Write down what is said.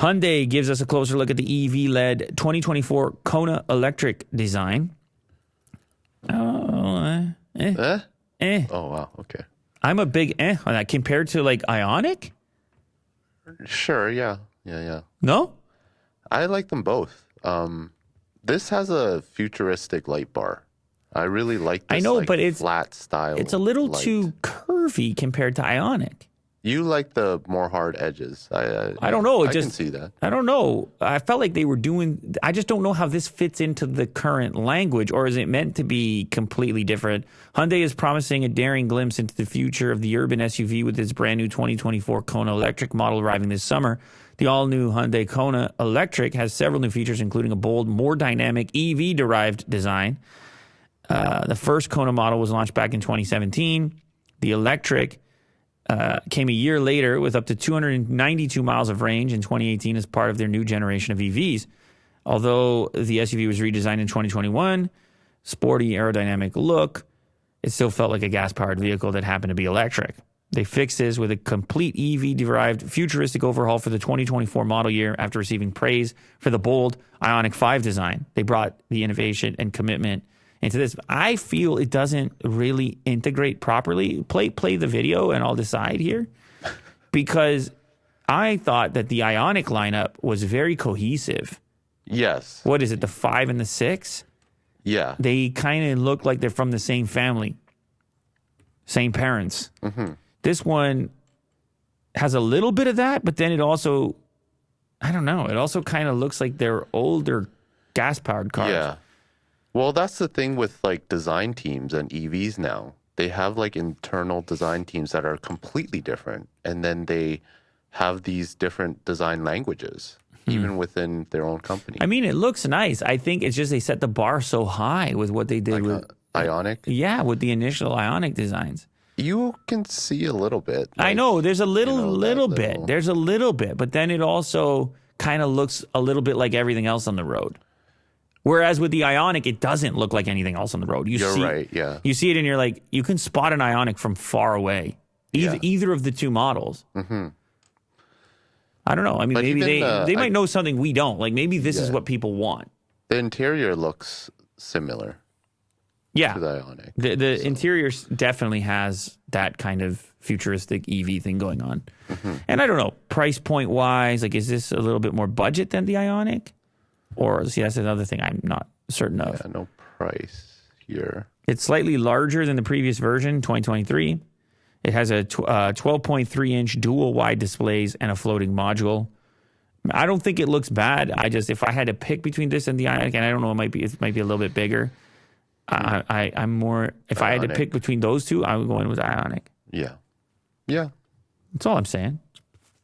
Hyundai gives us a closer look at the EV-led 2024 Kona electric design. Oh, wow. Okay. I'm a big on that compared to like Ioniq. Sure. Yeah. No? I like them both. This has a futuristic light bar. I really like this. I know, but it's flat style. It's a little light. too curvy compared to Ioniq. You like the more hard edges. I don't know. I can see that. I don't know. I felt like they were doing. I just don't know how this fits into the current language, or is it meant to be completely different? Hyundai is promising a daring glimpse into the future of the urban SUV with its brand new 2024 Kona electric model arriving this summer. The all-new Hyundai Kona Electric has several new features, including a bold, more dynamic EV-derived design. The first Kona model was launched back in 2017. The electric came a year later with up to 292 miles of range in 2018 as part of their new generation of EVs. Although the SUV was redesigned in 2021, sporty aerodynamic look, it still felt like a gas-powered vehicle that happened to be electric. They fixed this with a complete EV-derived futuristic overhaul for the 2024 model year after receiving praise for the bold Ioniq 5 design. They brought the innovation and commitment into this. I feel it doesn't really integrate properly. Play the video and I'll decide here. Because I thought that the Ioniq lineup was very cohesive. Yes. What is it, the 5 and the 6? Yeah. They kind of look like they're from the same family. Same parents. Mm-hmm. This one has a little bit of that, but then it also, I don't know, it also kind of looks like they're older gas-powered cars. Yeah. Well, that's the thing with like design teams and EVs now. They have like internal design teams that are completely different. And then they have these different design languages, even within their own company. I mean, it looks nice. I think it's just they set the bar so high with what they did with Ioniq? Yeah, with the initial Ioniq designs. You can see a little bit. Like, I know, there's a little bit. There's a little bit, but then it also kind of looks a little bit like everything else on the road. Whereas with the Ioniq, it doesn't look like anything else on the road. You're right, yeah. You see it and you're like, you can spot an Ioniq from far away. Either of the two models. Mm-hmm. I don't know. I mean, But maybe even, they might know something we don't. Like maybe this is what people want. The interior looks similar. Yeah. To the Ioniq. The interior definitely has that kind of futuristic EV thing going on. Mm-hmm. And I don't know, price point wise, like is this a little bit more budget than the Ioniq? Or see, that's another thing I'm not certain of. Yeah, no price here. It's slightly larger than the previous version, 2023. It has a 12.3-inch dual wide displays and a floating module. I don't think it looks bad. If I had to pick between this and the Ioniq, and I don't know, it might be a little bit bigger. I'm more. If I had to pick between those two, I would go in with Ioniq. Yeah. Yeah. That's all I'm saying.